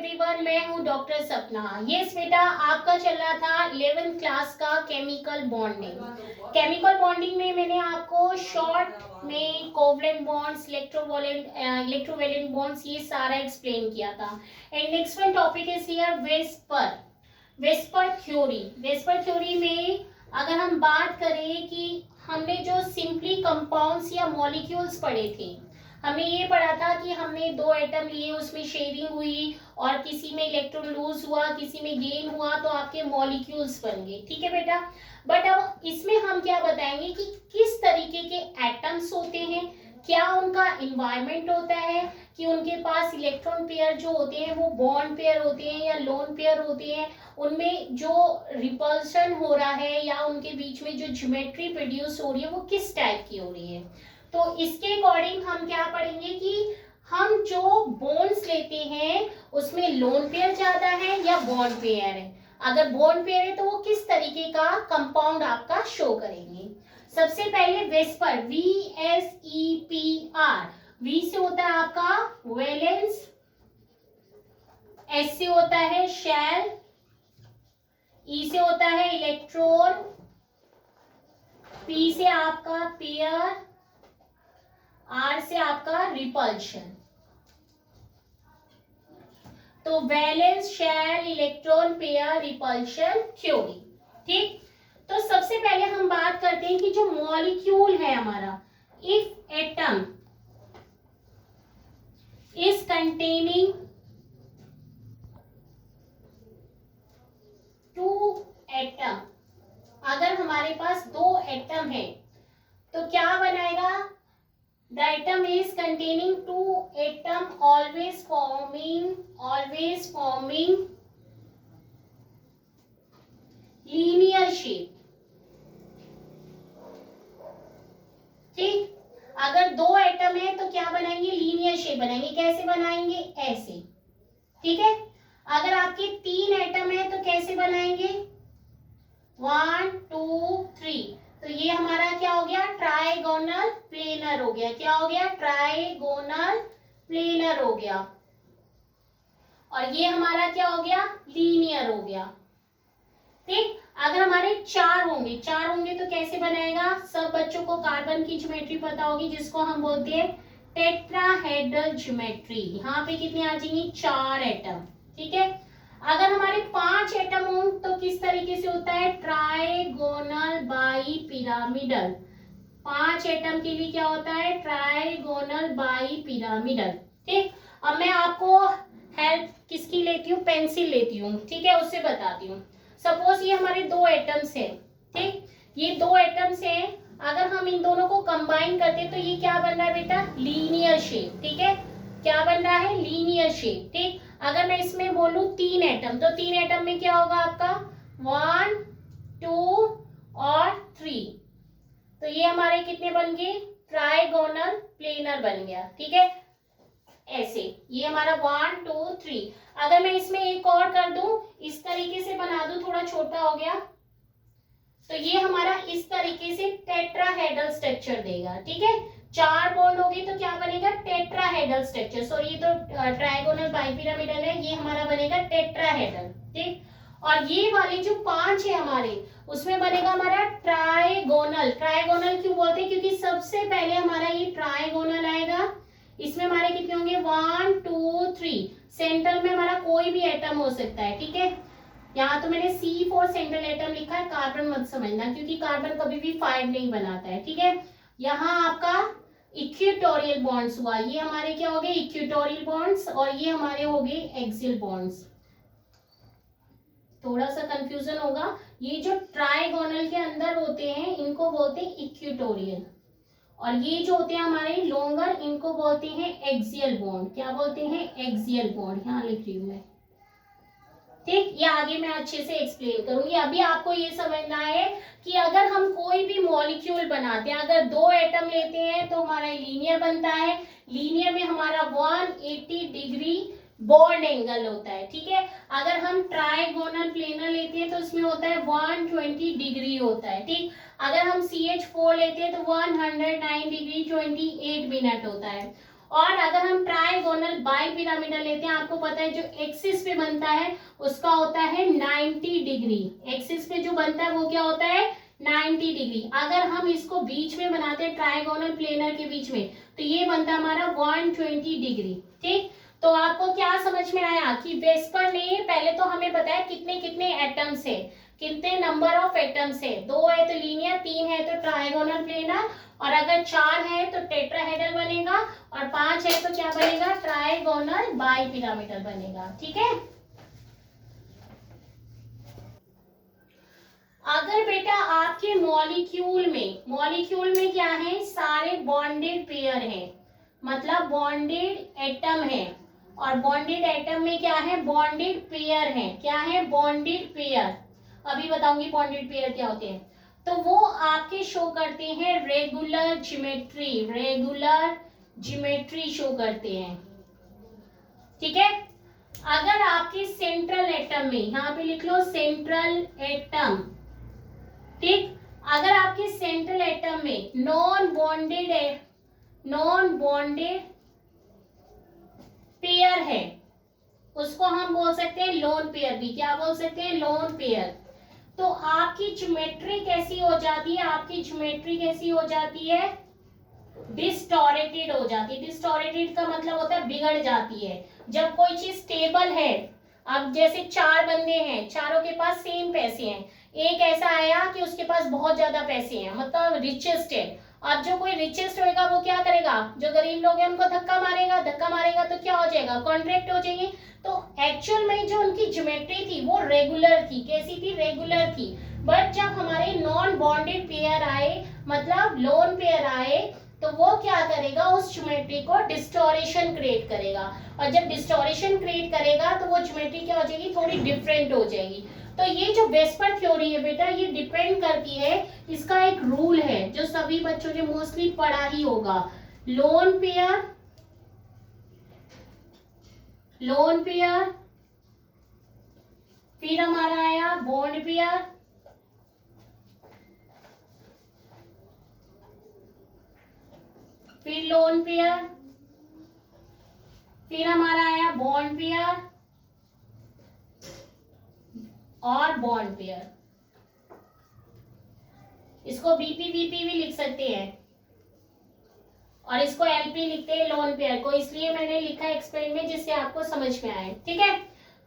Everyone, मैं हूँ doctor सपना। यस बेटा, आपका चल रहा था 11th क्लास का केमिकल बॉन्डिंग। केमिकल बॉन्डिंग में मैंने आपको शॉर्ट में कोवलेंट बॉन्ड्स, इलेक्ट्रोवैलेंट बॉन्ड्स, ये सारा एक्सप्लेन किया था। And next one topic is here VSEPR theory. VSEPR theory में अगर हम बात करें कि हमने जो सिंपली कंपाउंड्स या मॉलिक्यूल्स पढ़े थे, हमने ये पढ़ा था कि हमने दो एटम लिए, उसमें शेयरिंग हुई और किसी में इलेक्ट्रॉन लूज हुआ, किसी में गेन हुआ, तो आपके मॉलिक्यूल्स बन गए। ठीक है बेटा, बट अब इसमें हम क्या बताएंगे कि किस तरीके के एटम्स होते हैं, क्या उनका इन्वायरमेंट होता है, कि उनके पास इलेक्ट्रॉन पेयर जो होते हैं वो बॉन्ड पेयर होते हैं या लोन पेयर होते हैं, उनमें जो रिपल्शन हो रहा है या उनके बीच में जो ज्योमेट्री प्रोड्यूस हो रही है वो किस टाइप की हो रही है। तो इसके अकॉर्डिंग हम क्या पढ़ेंगे कि हम जो बॉन्ड्स लेते हैं उसमें लोन पेयर ज्यादा है या बॉन्ड पेयर है। अगर बॉन्ड पेयर है तो वो किस तरीके का कंपाउंड आपका शो करेंगे। सबसे पहले वेस्पर, VSEPR, वी से होता है आपका वैलेंस, एस से होता है शेल, ई से होता है इलेक्ट्रॉन, पी से आपका पेयर, आर से आपका रिपल्शन। तो valence, shell, electron pair, repulsion theory. ठीक, तो सबसे पहले हम बात करते हैं कि जो मॉलिक्यूल है हमारा, if atom is containing two atom, अगर हमारे पास दो एटम है तो क्या बनाएगा, the atom is containing two atom always forming linear shape। ठीक, अगर दो एटम है तो क्या बनाएंगे, लीनियर शेप बनाएंगे। कैसे बनाएंगे, ऐसे। ठीक है, अगर आपके तीन एटम है तो कैसे बनाएंगे, 1 2 3, तो ये हमारा क्या हो गया, ट्राइगोनल प्लेनर हो गया। क्या हो गया, ट्राइगोनल प्लेनर हो गया। और ये हमारा क्या हो गया, लीनियर हो गया। ठीक, अगर हमारे चार होंगे तो कैसे बनाएगा, सब बच्चों को कार्बन की ज्योमेट्री पता होगी जिसको हम बोलते हैं टेट्राहेड्रल ज्योमेट्री। यहाँ पे कितने आ जाएंगे, चार एटम। ठीक है, अगर हमारे पांच एटम हो तो किस तरीके से होता है, ट्राइगोनल बाई पिरामिडल। पांच एटम के लिए क्या होता है, ट्राइगोनल बाई पिरामिडल। ठीक, अब मैं आपको हेल्प किसकी लेती हूँ, पेंसिल लेती हूँ। ठीक है, उससे बताती हूँ। सपोज ये हमारे दो एटम्स है। ठीक, ये दो एटम्स है, अगर हम इन दोनों को कंबाइन करते तो ये क्या बन रहा है बेटा, लीनियर शेप। ठीक है, क्या बन रहा है, लीनियर शेप। ठीक, अगर मैं इसमें बोलूं तीन एटम, तो तीन एटम में क्या होगा आपका, 1 2 और 3, तो ये हमारे कितने बन गए, ट्राइगोनल प्लेनर बन गया। ठीक है, ऐसे ये हमारा 1 2 3। अगर मैं इसमें एक और कर दूं, इस तरीके से बना दूं, थोड़ा छोटा हो गया, तो ये हमारा इस तरीके से टेट्राहेड्रल स्ट्रक्चर देगा। ठीक है, चार बॉन्ड होगी तो क्या बनेगा, टेट्राहेड्रल स्ट्रक्चर। सॉरी, ये तो ट्राइगोनल बाइपिरामिडल है, ये हमारा बनेगा टेट्राहेड्रल। ठीक, और ये वाले जो पांच है हमारे, उसमें बनेगा हमारा ट्राइगोनल। ट्राइगोनल क्यों बोलते हैं, क्योंकि सबसे पहले हमारा ये ट्राइगोनल आएगा। इसमें हमारे कितने होंगे, 1 2 3, सेंटर में हमारा कोई भी एटम हो सकता है। ठीक है, यहाँ तो मैंने C4 सेंट्रल एटम लिखा है, कार्बन मत समझना क्योंकि कार्बन कभी भी 5 नहीं बनाता है। ठीक है, यहाँ आपका इक्वेटोरियल बॉन्ड्स हुआ, ये हमारे क्या हो गए, इक्वेटोरियल बॉन्ड्स, और ये हमारे हो गए एक्सियल बॉन्ड्स। थोड़ा सा कंफ्यूजन होगा, ये जो ट्राइगोनल के अंदर होते हैं इनको बोलते हैं इक्वेटोरियल, और ये जो होते हैं हमारे लॉन्गर, इनको बोलते हैं एक्सियल बॉन्ड। क्या बोलते हैं, एक्सियल बॉन्ड, यहाँ लिख रही हूँ मैं। ठीक, ये आगे मैं अच्छे से एक्सप्लेन करूंगी। अभी आपको ये समझना है कि अगर हम कोई भी मॉलिक्यूल बनाते हैं, अगर दो एटम लेते हैं तो हमारा लीनियर बनता है। लीनियर में हमारा 180 डिग्री बॉन्ड एंगल होता है। ठीक है, अगर हम ट्राइगोनल प्लेनर लेते हैं तो उसमें होता है 120 डिग्री होता है। ठीक, अगर हम CH4 लेते हैं तो 109 डिग्री 28 मिनट होता है। और अगर हम ट्राइगोनल बाई पिरामिडल लेते हैं, आपको पता है जो एक्सिस पे बनता है उसका होता है 90 डिग्री। एक्सिस पे जो बनता है वो क्या होता है 90 डिग्री। अगर हम इसको बीच में बनाते हैं ट्राइगोनल प्लेनर के बीच में, तो ये बनता है हमारा 120 डिग्री। ठीक, तो आपको क्या समझ में आया कि वेस्पर ने पहले तो हमें बताया कितने कितने एटम्स है, कितने नंबर ऑफ एटम्स है, 2 है तो लीनियर, 3 है तो ट्राइगोनल प्लेनर, और अगर 4 है तो टेट्राहेड्रल बनेगा, और 5 है तो क्या बनेगा ट्राइगोनल बाई पिरामिडल बनेगा। ठीक है, अगर बेटा आपके मॉलिक्यूल में क्या है, सारे बॉन्डेड पेयर हैं, मतलब बॉन्डेड एटम है, और बॉन्डेड एटम में क्या है बॉन्डेड पेयर है। क्या है बॉन्डेड पेयर, अभी बताऊंगी बॉन्डेड पेयर क्या होते हैं। तो वो आपके शो करते हैं रेगुलर ज्योमेट्री शो करते हैं। ठीक है, अगर आपके सेंट्रल एटम में, यहां पे लिख लो सेंट्रल एटम, ठीक, अगर आपके सेंट्रल एटम में नॉन बॉन्डेड पेयर है, उसको हम बोल सकते हैं लोन पेयर भी। क्या बोल सकते हैं लोन पेयर। तो आपकी ज्योमेट्री कैसी हो जाती है, आपकी ज्योमेट्री कैसी हो जाती है डिस्टोरेटेड हो जाती है। डिस्टोरेटेड का मतलब होता है बिगड़ जाती है। जब कोई चीज स्टेबल है, अब जैसे 4 बंदे हैं, चारों के पास सेम पैसे हैं, एक ऐसा आया कि उसके पास बहुत ज्यादा पैसे हैं, मतलब रिचेस्ट है। अब जो कोई रिचेस्ट होगा वो क्या करेगा, जो गरीब लोग हैं उनको धक्का मारेगा तो क्या हो जाएगा कॉन्ट्रैक्ट हो जाएंगे। तो एक्चुअल में जो उनकी ज्योमेट्री थी वो रेगुलर थी। कैसी थी, रेगुलर थी। बट जब हमारे नॉन बॉन्डेड पेयर आए, मतलब लोन पेयर आए, तो वो क्या करेगा, उस ज्योमेट्री को डिस्टोरेशन क्रिएट करेगा, और जब डिस्टोरेशन क्रिएट करेगा तो वो ज्योमेट्री क्या हो जाएगी, थोड़ी डिफरेंट हो जाएगी। तो ये जो वेस्पर थ्योरी है बेटा, ये डिपेंड करती है, इसका एक रूल है जो सभी बच्चों ने मोस्टली पढ़ा ही होगा। लोन पेयर, फिर हमारा आया बॉन्ड पेयर, फिर लोन पेयर, फिर हमारा आया बॉन्ड पेयर और बॉन्ड पेयर। इसको बीपी भी लिख सकते हैं, और इसको एलपी लिखते हैं लोन पेयर को, इसलिए मैंने लिखा एक्सप्लेन में जिससे आपको समझ में आए। ठीक है,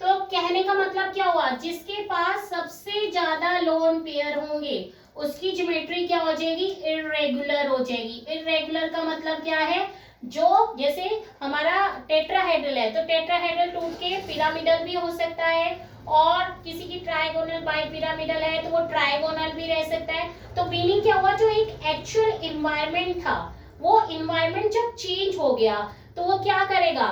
तो कहने का मतलब क्या हुआ, जिसके पास सबसे ज्यादा लोन पेयर होंगे उसकी ज्योमेट्री क्या हो जाएगी, इर्रेगुलर हो जाएगी। इर्रेगुलर का मतलब क्या है, जो जैसे हमारा टेट्राहेड्रल है, तो टेट्राहेड्रल टूट के पिरामिडल भी हो सकता है, और किसी की ट्राइगोनल बाई पिरामिडल है तो वो ट्राइगोनल भी रह सकता है। तो मीनिंग क्या हुआ, जो एक एक्चुअल इन्वायरमेंट था, वो इन्वायरमेंट जब चेंज हो गया तो वो क्या करेगा,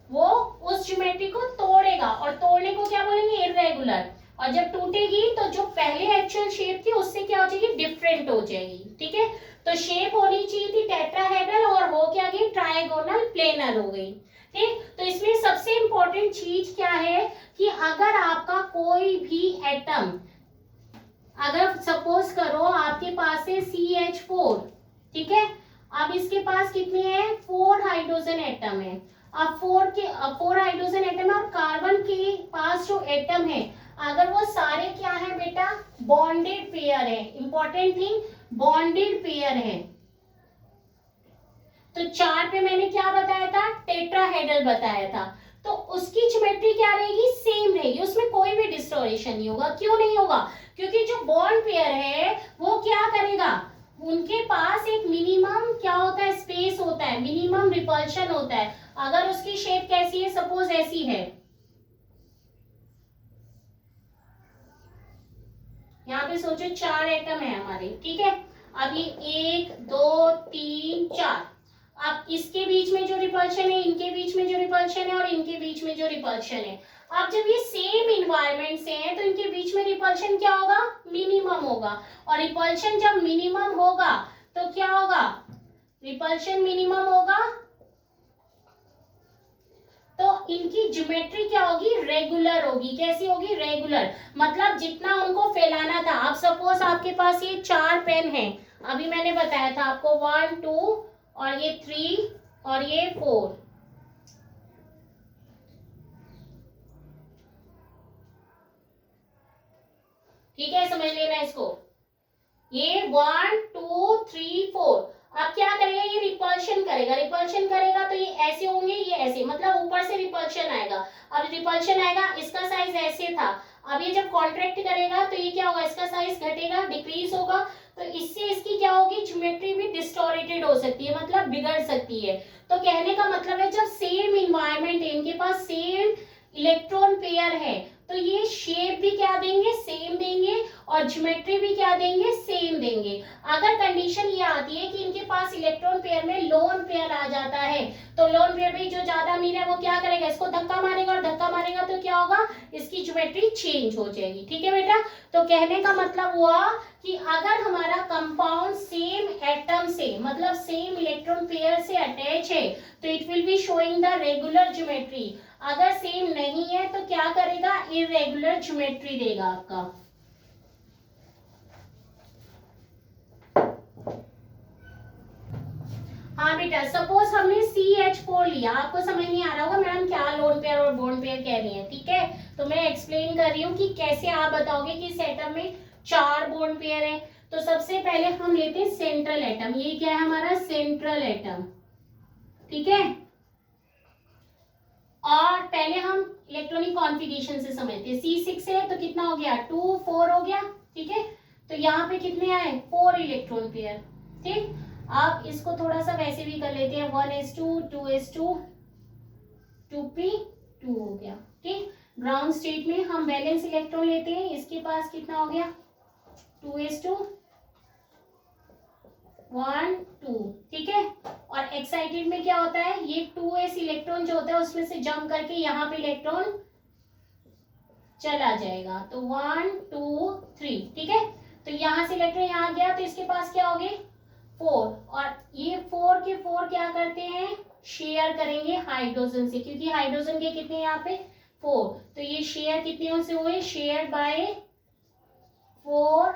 वो उस ज्योमेट्री को तोड़ेगा, और तोड़ने को क्या बोलेंगे, इर्रेगुलर। और जब टूटेगी तो जो पहले एक्चुअल शेप थी उससे क्या हो जाएगी, डिफरेंट हो जाएगी। ठीक है, तो शेप होनी चाहिए थी टेट्राहेड्रल, और हो क्या गई, ट्राइगोनल प्लेनर हो गई। ठीक, तो इसमें सबसे इंपॉर्टेंट चीज क्या है कि अगर आपका कोई भी एटम, अगर सपोज करो आपके पास है CH4, ठीक है, अब इसके पास कितने हैं, 4 हाइड्रोजन एटम है। अब 4 हाइड्रोजन एटम है, और कार्बन के पास जो एटम है, अगर वो सारे क्या है बेटा, बॉन्डेड पेयर है। इंपॉर्टेंट थिंग, बॉन्डेड पेयर है। तो 4 पे मैंने क्या बताया था, टेट्राहेड्रल बताया था, तो उसकी ज्योमेट्री क्या रहेगी, सेम रहेगी, उसमें कोई भी डिस्टोरेशन नहीं होगा। क्यों नहीं होगा, क्योंकि जो बॉन्ड पेयर है वो क्या करेगा, उनके पास एक मिनिमम क्या होता है, स्पेस होता है, मिनिमम रिपल्शन होता है। अगर उसकी शेप कैसी है, सपोज ऐसी है, यहाँ पे सोचो 4 एटम है हमारे, ठीक है, अब ये 1 2 3 4, अब इसके बीच में जो रिपल्शन है, इनके बीच में जो रिपल्शन है, और इनके बीच में जो रिपल्शन है, अब जब ये सेम इन्वायरमेंट से हैं तो इनके बीच में रिपल्शन क्या होगा, मिनिमम होगा। और रिपल्शन जब मिनिमम होगा तो क्या होगा, रिपल्शन मिनिमम होगा तो इनकी ज्योमेट्री क्या होगी, रेगुलर होगी। कैसी होगी, रेगुलर, मतलब जितना उनको फैलाना था। अब सपोज आपके पास ये 4 पेन है, अभी मैंने बताया था आपको 1 2 और ये 3 और ये 4। ठीक है, समझ लेना इसको। ये 1 2 3 4। अब क्या करेगा, ये रिपल्शन करेगा। रिपल्शन करेगा तो ये ऐसे होंगे, ये ऐसे, मतलब ऊपर से रिपल्शन आएगा। अब रिपल्शन आएगा, इसका साइज ऐसे था, अब ये जब कॉन्ट्रैक्ट करेगा तो ये क्या होगा, इसका साइज घटेगा, डिक्रीज होगा। तो इससे इसकी क्या होगी, ज्योमेट्री भी डिस्टोरेटेड हो सकती है, मतलब बिगड़ सकती है। तो कहने का मतलब है, जब सेम इन्वायरमेंट है, इनके पास सेम इलेक्ट्रॉन पेयर है, तो ये शेप भी क्या देंगे, सेम देंगे, और ज्योमेट्री भी क्या देंगे, सेम देंगे। अगर कंडीशन ये आती है कि इनके पास इलेक्ट्रॉन पेयर में लोन पेयर आ जाता है, तो लोन पेयर में जो ज्यादा अमीर है वो क्या करेगा, इसको धक्का मारेगा, और धक्का मारेगा तो क्या होगा, इसकी ज्योमेट्री चेंज हो जाएगी। ठीक है बेटा, तो कहने का मतलब हुआ कि अगर हमारा कंपाउंड सेम एटम से, मतलब सेम इलेक्ट्रॉन पेयर से अटैच है, तो it will be showing the regular geometry. अगर सेम नहीं है तो क्या करेगा, इरेगुलर ज्योमेट्री देगा आपका। हाँ बेटा, सपोज हमने CH4 लिया, आपको समझ नहीं आ रहा होगा मैडम क्या लोन पेयर और बॉन्ड पेयर कह रही है। ठीक है, तो मैं एक्सप्लेन कर रही हूँ कि कैसे आप बताओगे कि इस एटम में 4 बॉन्ड पेयर है। तो सबसे पहले हम लेते हैं सेंट्रल एटम। ये क्या है हमारा सेंट्रल एटम। ठीक है, और पहले हम इलेक्ट्रॉनिक कॉन्फ़िगरेशन से समझते हैं। C6 है तो कितना हो गया, 2 4 हो गया। ठीक है, तो यहाँ पे कितने आए, 4 इलेक्ट्रॉन पेयर। ठीक, आप इसको थोड़ा सा वैसे भी कर लेते हैं, 1s2 2s2 2p2 हो गया। ठीक, ग्राउंड स्टेट में हम बैलेंस इलेक्ट्रॉन लेते हैं, इसके पास कितना हो गया, 2s2 1 2। ठीक है, और एक्साइटेड में क्या होता है, ये 2s इलेक्ट्रॉन जो होता है उसमें से जंप करके यहाँ पे इलेक्ट्रॉन चला जाएगा, तो 1 2 3। ठीक है, तो यहाँ से इलेक्ट्रॉन यहाँ गया तो इसके पास क्या हो गए, 4, और ये 4 के 4 क्या करते हैं, शेयर करेंगे हाइड्रोजन से, क्योंकि हाइड्रोजन के कितने यहाँ पे 4, तो ये शेयर कितने से हुए, शेयर बाय 4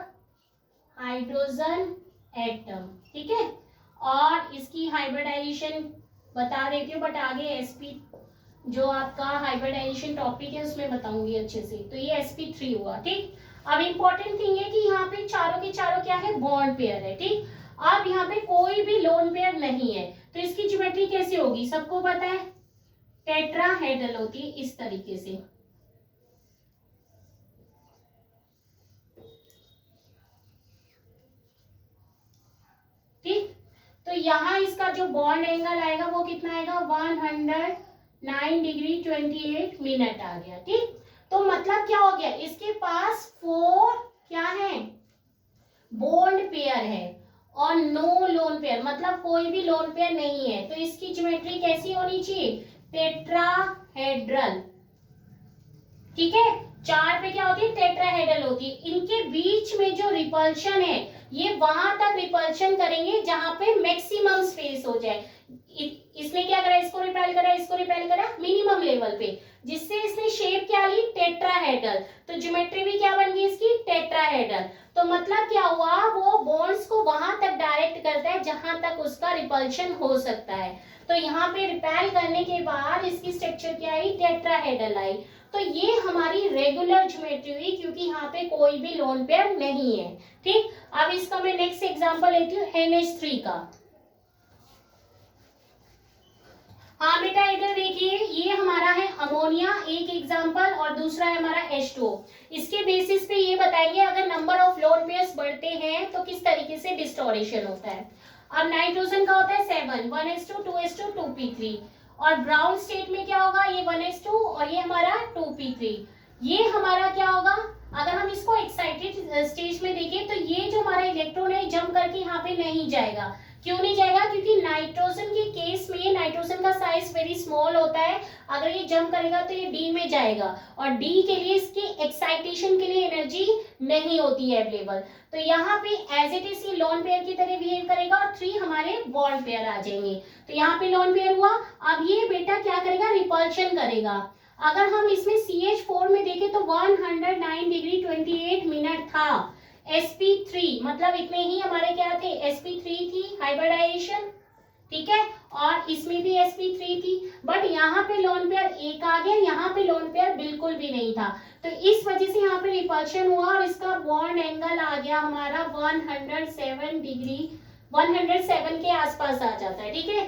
हाइड्रोजन एटम। ठीक है, और इसकी हाइब्रिडाइजेशन बता देती हूँ, बट आगे sp जो आपका हाइब्रिडाइजेशन टॉपिक है उसमें बताऊंगी अच्छे से। तो ये sp3 हुआ। ठीक, अब इंपॉर्टेंट थिंग है कि यहाँ पे चारों के चारों क्या है, बॉन्ड पेयर है। ठीक, अब यहाँ पे कोई भी लोन पेयर नहीं है, तो इसकी ज्योमेट्री कैसे होगी, सबको पता है, टेट्राहेड्रल होती है इस तरीके से। ठीक, तो यहाँ इसका जो बॉन्ड एंगल आएगा वो कितना आएगा, 109 डिग्री 28 मिनट आ गया। ठीक, तो मतलब क्या हो गया, इसके पास 4 क्या है, बॉन्ड पेयर है, और नो लोन पेयर, मतलब कोई भी लोन पेयर नहीं है। तो इसकी ज्योमेट्री कैसी होनी चाहिए, टेट्राहेड्रल। ठीक है, 4 पे क्या होती है, टेट्राहेड्रल होती है। इनके बीच में जो रिपल्शन है, ये वहां तक रिपल्शन करेंगे जहां पे मैक्सिमम स्पेस हो जाए। इसने क्या करा, इसको रिपेल करा, इसको रिपेल करा मिनिमम लेवल पे, जिससे इसने शेप क्या ली, टेट्राहेड्रल। तो ज्योमेट्री भी क्या बन गई इसकी, टेट्राहेड्रल। तो मतलब क्या हुआ, वो बॉन्ड्स को वहां तक डायरेक्ट करता है जहां तक उसका रिपल्शन हो सकता है। तो यहाँ पे रिपेल करने के बाद इसकी स्ट्रक्चर क्या आई, टेट्राहेड्रल आई। तो ये हमारी रेगुलर ज्योमेट्री हुई, क्योंकि यहाँ पे कोई भी लोन पेयर नहीं है। ठीक, अब इसका मैं नेक्स्ट एग्जांपल लेती हूँ NH3 का। हाँ बेटा, इधर देखिए, ये हमारा है अमोनिया एक एग्जांपल, और दूसरा है हमारा H2O। इसके बेसिस पे ये बताएंगे अगर नंबर ऑफ लोन पेयर्स बढ़ते हैं तो किस तरीके से डिस्टोरेशन होता है। अब नाइट्रोजन का होता है 7, 1s2 2s2 2p3, और ग्राउंड स्टेट में क्या होगा, ये 1s2 और ये हमारा 2p3। ये हमारा क्या होगा, अगर हम इसको एक्साइटेड स्टेज में देखें तो ये जो हमारा इलेक्ट्रॉन है जंप करके यहाँ पे नहीं जाएगा। क्यों नहीं जाएगा, क्योंकि नाइट्रोजन के केस में नाइट्रोजन का साइज वेरी स्मॉल होता है, अगर ये जंप करेगा तो ये डी में जाएगा, और डी के लिए इसकी एक्साइटेशन के लिए एनर्जी नहीं होती है अवेलेबल। तो यहाँ पे एज इट इज ये लोन पेयर की तरह बिहेव करेगा, और 3 हमारे बॉन्ड पेयर आ जाएंगे। तो यहाँ पे लोन पेयर हुआ। अब ये बेटा क्या करेगा, रिपल्शन करेगा। अगर हम इसमें CH4 में देखें तो 109 डिग्री 28 मिनट था। sp3 मतलब इतने ही हमारे क्या थे, sp3 थी हाइब्रिडाइजेशन। ठीक है, और इसमें भी sp3 थी, बट यहाँ पे लोन पेयर एक आ गया, यहाँ पे लोन पेयर बिल्कुल भी नहीं था, तो इस वजह से यहाँ पे रिपल्शन हुआ और इसका बॉन्ड एंगल आ गया हमारा 107 डिग्री, 107 के आसपास आ जाता है। ठीक है,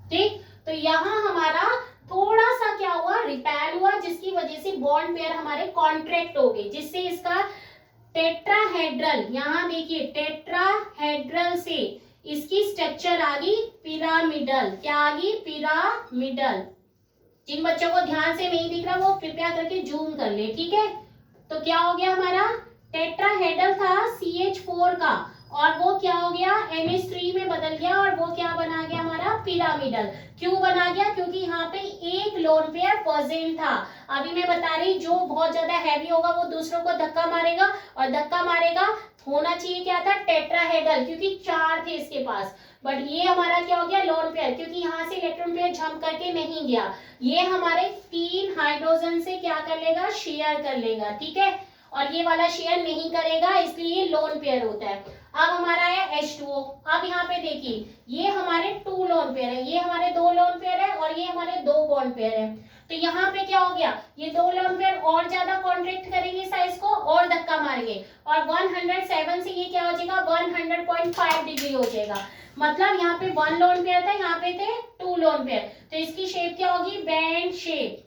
ठीक, तो यहाँ हमारा थोड़ा सा क्या हुआ, रिपेल हुआ, जिसकी वजह से बॉन्ड पेयर हमारे कॉन्ट्रैक्ट हो गए, जिससे इसका टेट्राहेड्रल, यहाँ देखिए टेट्राहेड्रल से इसकी स्ट्रक्चर आ गई पिरामिडल। क्या आ गई, पिरामिडल। जिन बच्चों को ध्यान से नहीं दिख रहा वो कृपया करके जूम कर ले। ठीक है, तो क्या हो गया हमारा, टेट्राहेड्रल था CH4 का, और वो क्या हो गया, NH3 में बदल गया, और वो क्या बना गया हमारा, पिरामिडल। क्यों बना गया, क्योंकि यहाँ पे एक लोन पेयर प्रेजेंट था। अभी मैं बता रही, जो बहुत ज्यादा हैवी होगा वो दूसरों को धक्का मारेगा, और धक्का मारेगा, होना चाहिए क्या था, टेट्राहेड्रल, क्योंकि 4 थे इसके पास, बट ये हमारा क्या हो गया, लोन पेयर, क्योंकि यहाँ से इलेक्ट्रॉन पेयर जंप करके नहीं गया, ये हमारे 3 हाइड्रोजन से क्या कर लेगा, शेयर कर लेगा। ठीक है, और ये वाला शेयर नहीं करेगा, इसलिए ये लोन पेयर होता है। अब हमारा है H2O। अब यहाँ पे देखिए, ये हमारे 2 लोन पेयर है, ये हमारे 2 लोन पेयर है, और ये हमारे 2 बॉन्ड पेयर है। तो यहाँ पे क्या हो गया, ये 2 लोन पेयर और ज्यादा कॉन्ट्रैक्ट करेंगे साइज को, और धक्का मारेंगे, और 107 से ये क्या हो जाएगा, 100.5 डिग्री हो जाएगा। मतलब यहाँ पे 1 लोन पेयर था, यहाँ पे थे 2 लोन पेयर, तो इसकी शेप क्या होगी, बैंड शेप।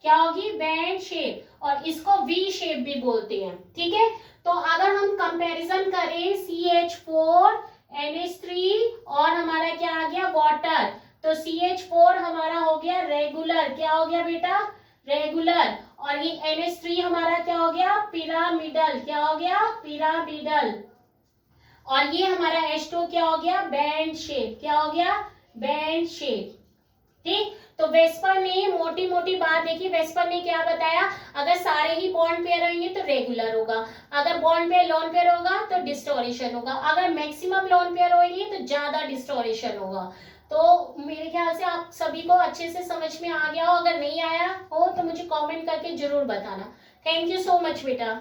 क्या होगी, बैंड शेप, और इसको वी शेप भी बोलते हैं। ठीक है, तो अगर हम कंपैरिजन करें CH4 NH3 और हमारा क्या आ गया, वाटर, तो CH4 हमारा हो गया रेगुलर। क्या हो गया बेटा, रेगुलर, और ये NH3 हमारा क्या हो गया, पिरामिडल। क्या हो गया, पिरामिडल, और ये हमारा H2 क्या हो गया, बैंड शेप। क्या हो गया, बैंड शेप। ठीक, तो वेस्पर ने मोटी मोटी बात देखी, वेस्पर ने क्या बताया, अगर सारे ही बॉन्ड पेयर होंगे तो रेगुलर होगा, अगर बॉन्ड पेयर लोन पेयर होगा तो डिस्टोरेशन होगा, अगर मैक्सिमम लोन पेयर होंगे तो ज्यादा डिस्टोरेशन होगा। तो मेरे ख्याल से आप सभी को अच्छे से समझ में आ गया हो, अगर नहीं आया हो तो मुझे कमेंट करके जरूर बताना। थैंक यू सो मच बेटा।